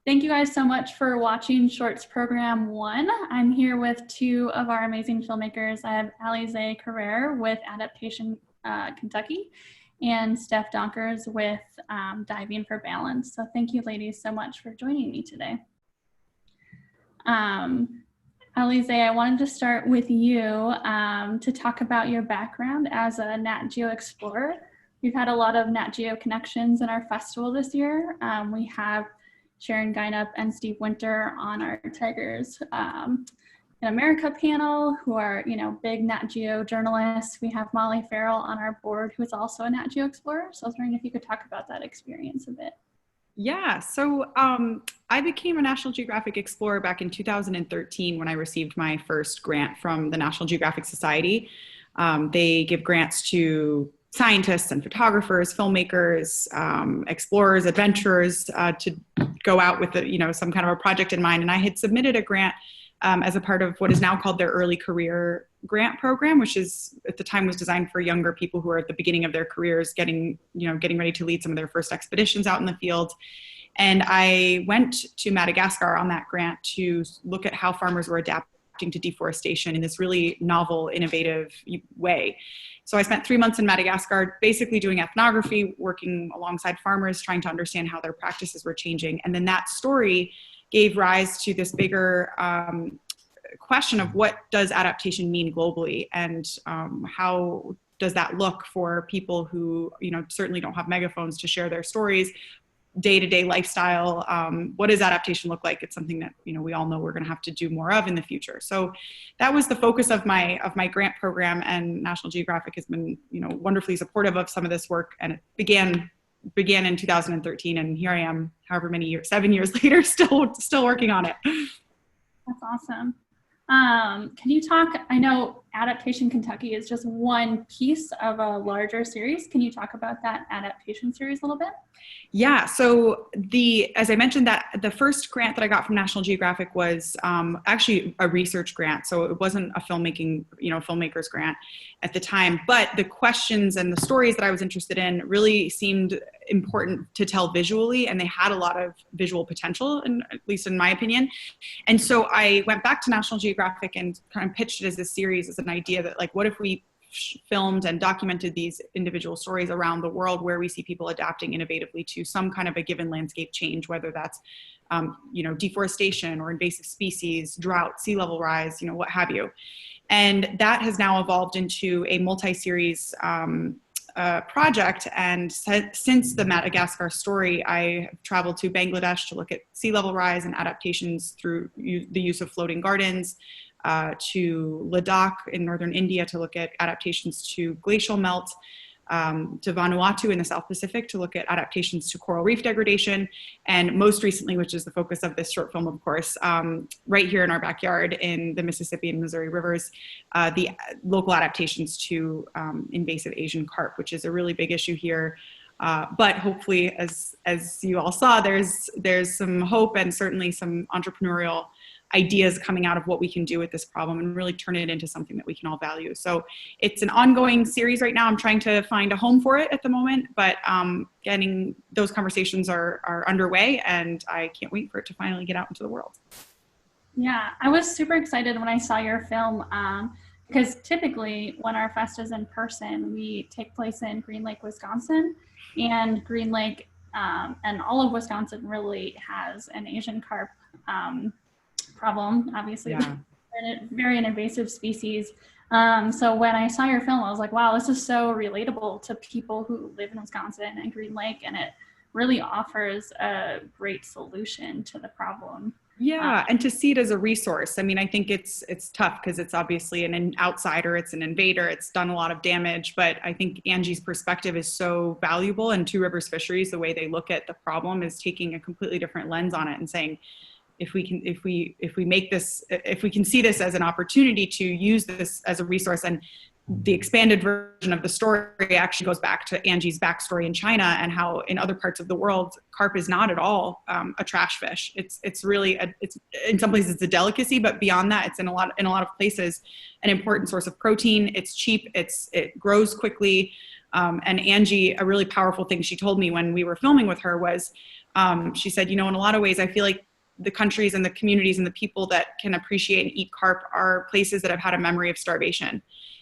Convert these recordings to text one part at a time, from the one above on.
Thank you guys so much for watching Shorts Program 1. I'm here with two of our amazing filmmakers. I have Alizé Carrère with Adaptation Kentucky and Steff Donkers with Diving for Balance. So thank you ladies so much for joining me today. Alizé, I wanted to start with you to talk about your background as a Nat Geo explorer. We've had a lot of Nat Geo connections in our festival this year. We have Sharon Geinup and Steve Winter on our Tigers in America panel, who are, big Nat Geo journalists. We have Molly Farrell on our board, who is also a Nat Geo explorer. So I was wondering if you could talk about that experience a bit. Yeah, so I became a National Geographic Explorer back in 2013 when I received my first grant from the National Geographic Society. They give grants to scientists and photographers, filmmakers, explorers, adventurers to go out with some kind of a project in mind. And I had submitted a grant as a part of what is now called their early career grant program, which is at the time was designed for younger people who are at the beginning of their careers, getting ready to lead some of their first expeditions out in the field. And I went to Madagascar on that grant to look at how farmers were adapting to deforestation in this really novel, innovative way. So I spent 3 months in Madagascar, basically doing ethnography, working alongside farmers, trying to understand how their practices were changing. And then that story gave rise to this bigger question of what does adaptation mean globally, and how does that look for people who certainly don't have megaphones to share their stories, day-to-day lifestyle. What does adaptation look like? It's something that we all know we're going to have to do more of in the future. So that was the focus of my grant program, and National Geographic has been wonderfully supportive of some of this work, and it began in 2013, and here I am, however many years, 7 years later, still working on it. That's awesome. Can you talk, I know Adaptation Kentucky is just one piece of a larger series. Can you talk about that adaptation series a little bit? Yeah, so as I mentioned, that the first grant that I got from National Geographic was actually a research grant. So it wasn't a filmmaker's grant at the time, but the questions and the stories that I was interested in really seemed important to tell visually, and they had a lot of visual potential, at least in my opinion. And so I went back to National Geographic and kind of pitched it as a series, as an idea that, like, what if we filmed and documented these individual stories around the world where we see people adapting innovatively to some kind of a given landscape change, whether that's deforestation or invasive species, drought, sea level rise, what have you. And that has now evolved into a multi-series project. And since the Madagascar story, I have traveled to Bangladesh to look at sea level rise and adaptations through the use of floating gardens, to Ladakh in northern India to look at adaptations to glacial melt, to Vanuatu in the South Pacific to look at adaptations to coral reef degradation, and most recently, which is the focus of this short film, of course, right here in our backyard in the Mississippi and Missouri rivers, the local adaptations to invasive Asian carp, which is a really big issue here. But hopefully, as you all saw, there's some hope and certainly some entrepreneurial ideas coming out of what we can do with this problem and really turn it into something that we can all value. So it's an ongoing series right now. I'm trying to find a home for it at the moment, but getting those conversations are underway, and I can't wait for it to finally get out into the world. Yeah, I was super excited when I saw your film, because typically when our fest is in person, we take place in Green Lake, Wisconsin, and Green Lake and all of Wisconsin really has an Asian carp problem, obviously. Yeah. Very an invasive species. So when I saw your film, I was like, wow, this is so relatable to people who live in Wisconsin and Green Lake, and it really offers a great solution to the problem. Yeah, and to see it as a resource. I mean, I think it's tough because it's obviously an outsider, it's an invader, it's done a lot of damage, but I think Angie's perspective is so valuable, and Two Rivers Fisheries, the way they look at the problem is taking a completely different lens on it and saying, if we can see this as an opportunity to use this as a resource. And the expanded version of the story actually goes back to Angie's backstory in China and how in other parts of the world, carp is not at all a trash fish. It's really, it's in some places it's a delicacy, but beyond that, it's in a lot of places an important source of protein. It's cheap, it grows quickly. And Angie, a really powerful thing she told me when we were filming with her was, She said, in a lot of ways, I feel like the countries and the communities and the people that can appreciate and eat carp are places that have had a memory of starvation,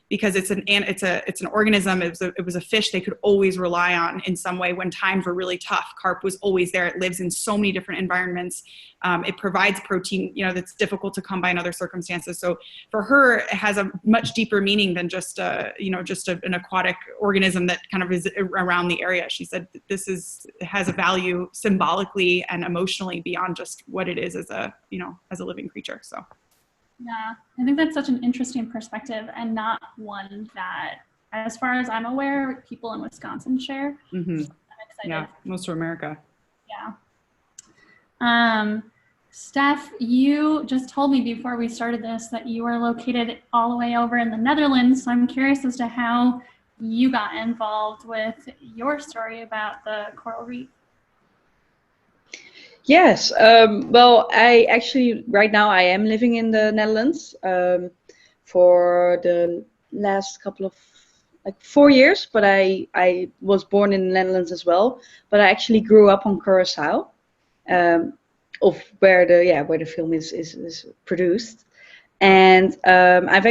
because it's an organism. It was a fish they could always rely on in some way when times were really tough. Carp was always there. It lives in so many different environments. It provides protein, that's difficult to come by in other circumstances. So for her, it has a much deeper meaning than just an aquatic organism that kind of is around the area. She said it has a value symbolically and emotionally beyond just what it is as a living creature. So. Yeah, I think that's such an interesting perspective, and not one that, as far as I'm aware, people in Wisconsin share. Mm-hmm. I'm excited. Yeah, most of America. Yeah. Steff, you just told me before we started this that you are located all the way over in the Netherlands. So I'm curious as to how you got involved with your story about the coral reef. Yes, well, I actually, right now I am living in the Netherlands for the last couple of, 4 years, but I was born in the Netherlands as well, but I actually grew up on Curaçao, of where the film is produced. And I've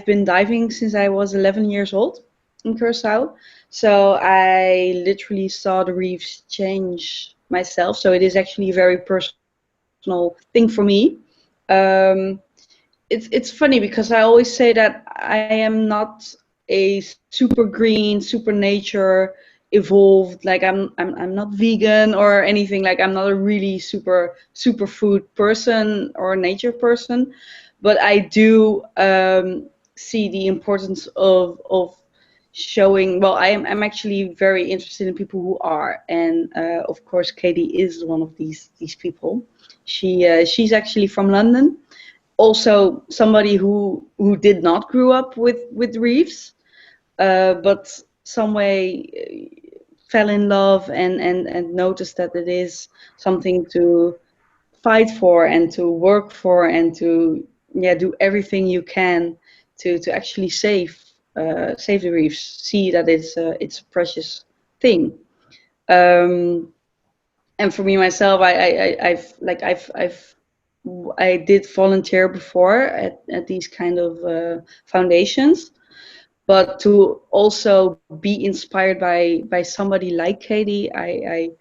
been diving since I was 11 years old in Curaçao. So I literally saw the reefs change myself. So it is actually a very personal thing for me. It's funny because I always say that I am not a super green, super nature evolved, like I'm not vegan or anything, like I'm not a really super food person or nature person, but I do see the importance of showing. Well, I'm actually very interested in people who are, and of course Katie is one of these people. She's actually from London, also somebody who did not grow up with reefs, but some way fell in love and noticed that it is something to fight for and to work for and to do everything you can to actually save the reefs. See that it's a precious thing. And for me myself, I did volunteer before at these kind of foundations, but to also be inspired by somebody like Katie, I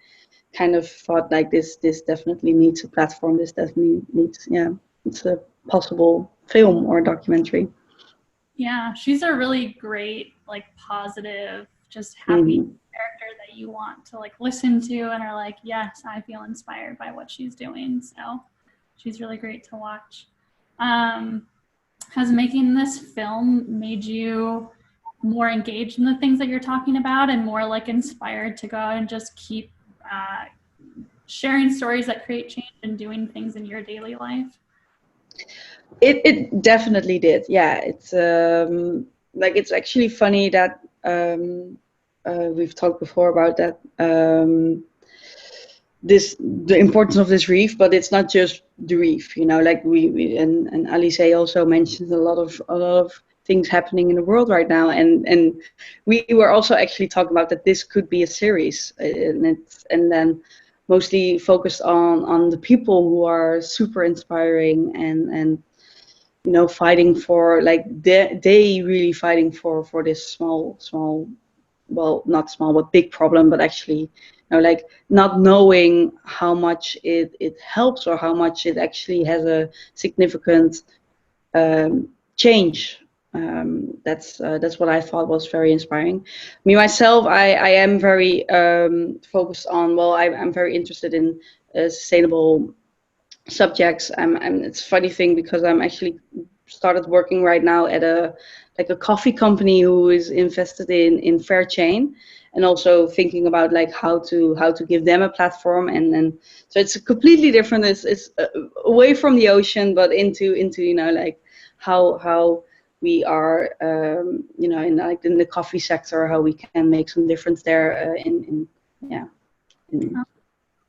kind of thought like this definitely needs a platform. This definitely needs, it's a possible film or documentary. Yeah, she's a really great, like, positive, just happy character that you want to like listen to and are like, yes, I feel inspired by what she's doing. So she's really great to watch. Has making this film made you more engaged in the things that you're talking about and more like inspired to go and just keep sharing stories that create change and doing things in your daily life? It definitely did. Yeah, it's it's actually funny that we've talked before about that, the importance of this reef, but it's not just the reef, like we and Alizé also mentioned a lot of things happening in the world right now, and we were also actually talking about that this could be a series, and then mostly focused on the people who are super inspiring and fighting for, like, they really fighting for this small, well, not small but big problem, but actually like not knowing how much it helps or how much it actually has a significant change. That's what I thought was very inspiring. Me myself, I am very focused on, well, I'm very interested in sustainable subjects. It's a funny thing because I'm actually started working right now at a coffee company who is invested in fair chain, and also thinking about like how to give them a platform, and so it's a completely different. It's away from the ocean, but into like how we are in the coffee sector, how we can make some difference there.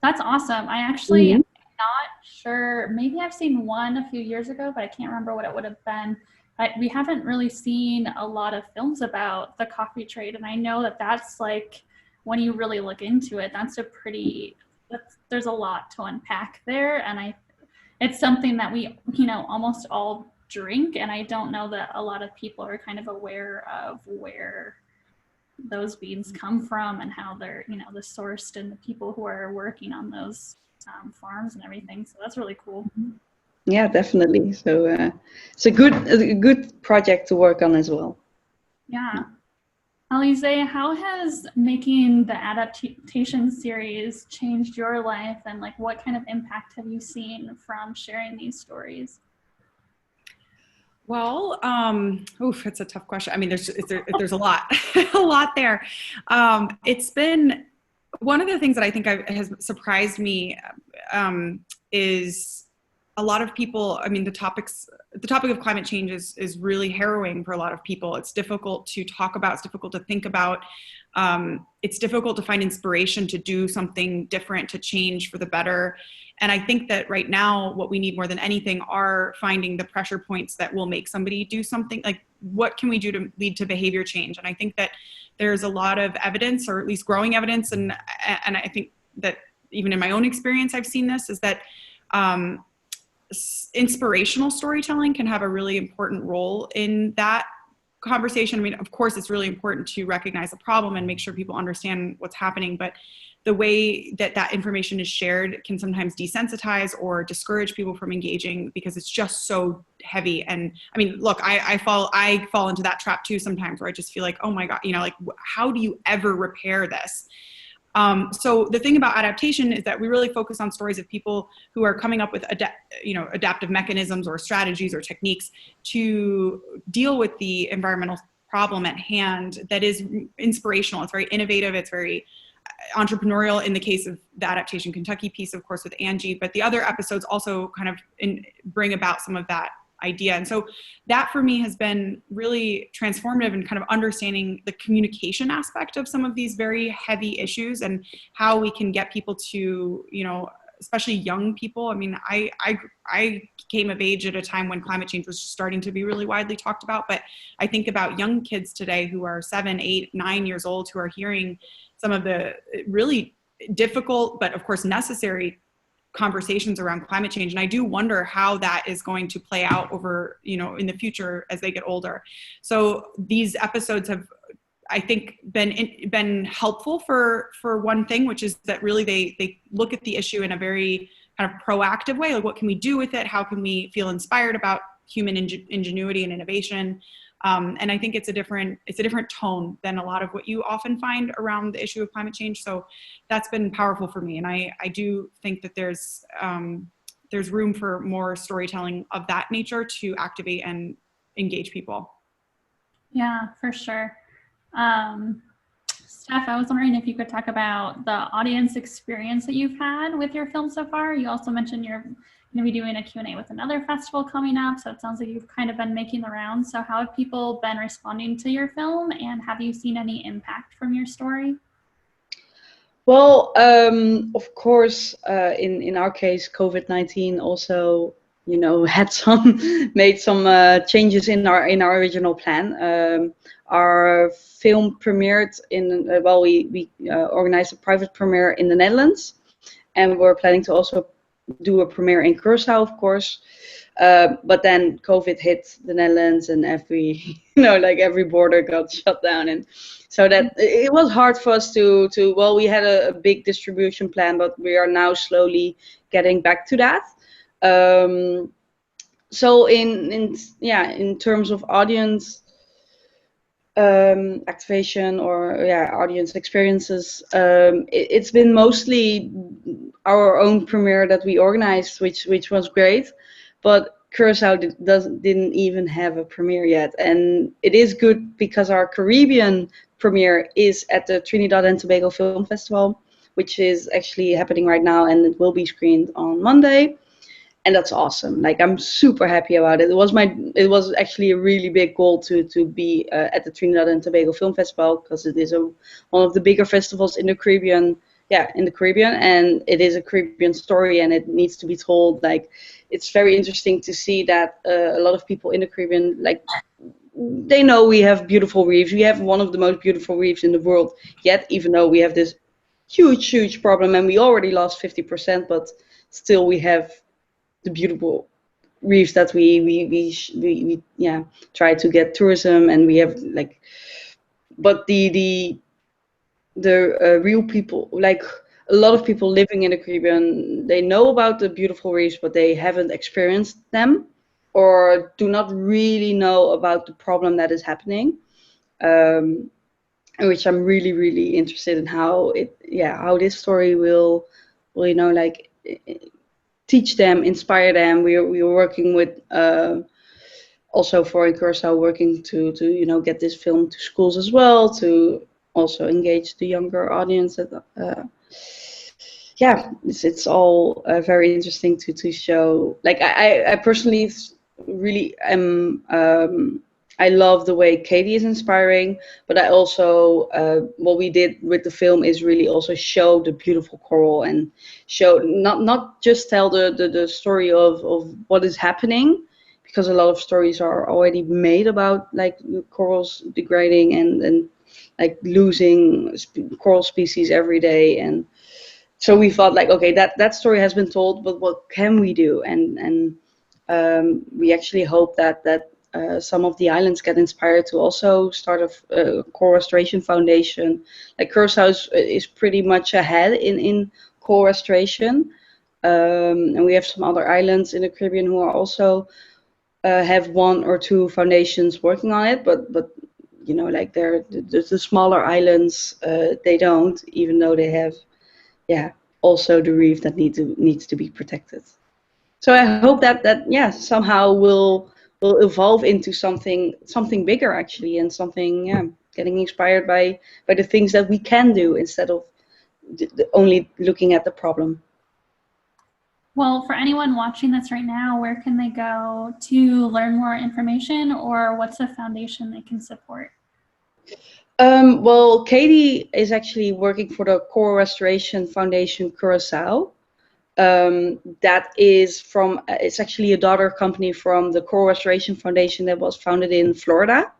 That's awesome. I actually am not sure. Maybe I've seen one a few years ago, but I can't remember what it would have been. We haven't really seen a lot of films about the coffee trade, and I know that that's like when you really look into it, there's a lot to unpack there. And it's something that we, almost all drink. And I don't know that a lot of people are kind of aware of where those beans come from and how they're, the sourced and the people who are working on those farms and everything. So that's really cool. Yeah, definitely. So it's a good project to work on as well. Yeah. Alizé, how has making the adaptation series changed your life, and like what kind of impact have you seen from sharing these stories? Well, it's a tough question. I mean, there's a lot, a lot there. It's been one of the things that I think has surprised me is a lot of people. I mean, the topic of climate change is really harrowing for a lot of people. It's difficult to talk about. It's difficult to think about. It's difficult to find inspiration to do something different, to change for the better. And I think that right now, what we need more than anything are finding the pressure points that will make somebody do something. Like, what can we do to lead to behavior change? And I think that there's a lot of evidence, or at least growing evidence, and I think that even in my own experience, I've seen this, is that inspirational storytelling can have a really important role in that conversation. I mean, of course, it's really important to recognize the problem and make sure people understand what's happening, but the way that information is shared can sometimes desensitize or discourage people from engaging because it's just so heavy. And I mean, look, I fall into that trap too sometimes, where I just feel like, oh my God, like, how do you ever repair this? So the thing about adaptation is that we really focus on stories of people who are coming up with adaptive mechanisms or strategies or techniques to deal with the environmental problem at hand that is inspirational. It's very innovative. It's very entrepreneurial in the case of the Adaptation Kentucky piece, of course, with Angie, but the other episodes also kind of bring about some of that idea. And so that for me has been really transformative in kind of understanding the communication aspect of some of these very heavy issues and how we can get people to, especially young people. I mean, I came of age at a time when climate change was starting to be really widely talked about, but I think about young kids today who are 7, 8, 9 years old, who are hearing some of the really difficult, but of course necessary conversations around climate change. And I do wonder how that is going to play out over, in the future as they get older. So these episodes have, I think, been helpful for one thing, which is that really they look at the issue in a very kind of proactive way. Like, what can we do with it? How can we feel inspired about human ingenuity and innovation? And I think it's a different tone than a lot of what you often find around the issue of climate change. So that's been powerful for me. And I do think that there's room for more storytelling of that nature to activate and engage people. Yeah, for sure. Steff, I was wondering if you could talk about the audience experience that you've had with your film so far. You also mentioned you're going to be doing a Q&A with another festival coming up, so it sounds like you've kind of been making the rounds. So how have people been responding to your film, and have you seen any impact from your story? Well, of course, in our case, COVID-19 also, had made some changes in our original plan. Our film premiered we organized a private premiere in the Netherlands, and we're planning to also do a premiere in Curaçao, of course. But then COVID hit the Netherlands, and every border got shut down, and so that it was hard for us to we had a big distribution plan, but we are now slowly getting back to that. So in terms of audience activation or audience experiences, it's been mostly our own premiere that we organized, which was great, but Curaçao didn't even have a premiere yet, and it is good because our Caribbean premiere is at the Trinidad and Tobago Film Festival, which is actually happening right now, and it will be screened on Monday. And that's awesome. Like, I'm super happy about it. It was actually a really big goal to be at the Trinidad and Tobago Film Festival, because it is one of the bigger festivals in the Caribbean. Yeah, in the Caribbean, and it is a Caribbean story, and it needs to be told. Like, it's very interesting to see that a lot of people in the Caribbean they know we have beautiful reefs. We have one of the most beautiful reefs in the world yet, even though we have this huge problem, and we already lost 50%, but still we have the beautiful reefs that we try to get tourism, and we have like, but the real people, like a lot of people living in the Caribbean, they know about the beautiful reefs, but they haven't experienced them or do not really know about the problem that is happening. Which I'm really interested in how how this story will like teach them, inspire them. We are working with also for in Curacao, working to get this film to schools as well, to also engage the younger audience. It's all very interesting to show. Like I personally really am. I love the way Katie is inspiring, but I also what we did with the film is really also show the beautiful coral and show not just tell the story of what is happening, because a lot of stories are already made about like corals degrading and like losing coral species every day. And so we thought like, okay, that story has been told, but what can we do? And we actually hope that some of the islands get inspired to also start a coral restoration foundation. Like Curacao is pretty much ahead in coral restoration, and we have some other islands in the Caribbean who are also have one or two foundations working on it, but like they're the smaller islands, they don't, even though they have also the reef that needs to be protected. So I hope that somehow will evolve into something bigger actually, and something getting inspired by the things that we can do instead of only looking at the problem. Well, for anyone watching this right now, where can they go to learn more information, or what's a foundation they can support? Well, Katie is actually working for the Coral Restoration Foundation Curacao. That is it's actually a daughter company from the Coral Restoration Foundation that was founded in Florida.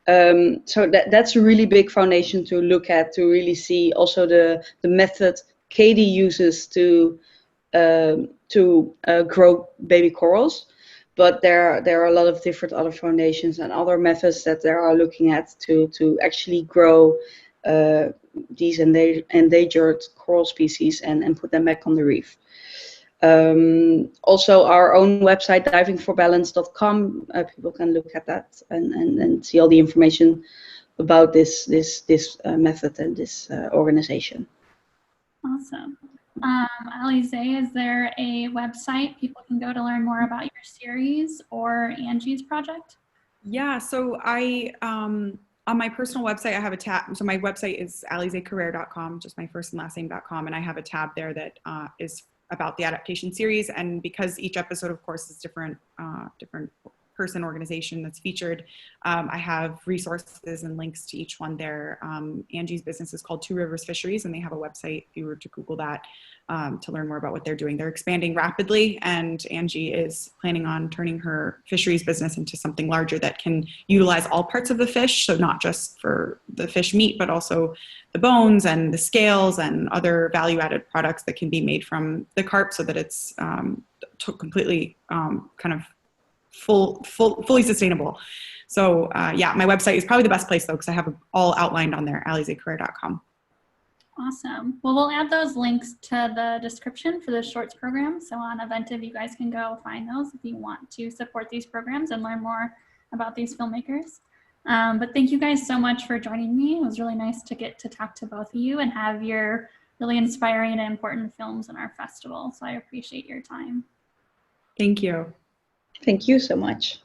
So that's a really big foundation to look at, to really see also the method Katie uses to grow baby corals. But there are a lot of different other foundations and other methods that they are looking at to actually grow these endangered coral species and put them back on the reef. Also, our own website, divingforbalance.com, people can look at that and see all the information about this method and this organization. Awesome. Alizé, is there a website people can go to learn more about your series or Angie's project? Yeah, so I on my personal website I have a tab. So my website is alizecarrère.com, just my first and last name.com, and I have a tab there that is about the adaptation series. And because each episode, of course, is different person, organization that's featured, I have resources and links to each one there. Angie's business is called Two Rivers Fisheries, and they have a website, if you were to Google that, to learn more about what they're doing. They're expanding rapidly, and Angie is planning on turning her fisheries business into something larger that can utilize all parts of the fish, so not just for the fish meat, but also the bones and the scales and other value-added products that can be made from the carp, so that it's completely kind of fully sustainable. So yeah, my website is probably the best place though, because I have it all outlined on there, alizecarrère.com. Awesome. Well, we'll add those links to the description for the shorts program. So on Eventive, you guys can go find those if you want to support these programs and learn more about these filmmakers. But thank you guys so much for joining me. It was really nice to get to talk to both of you and have your really inspiring and important films in our festival. So I appreciate your time. Thank you. Thank you so much.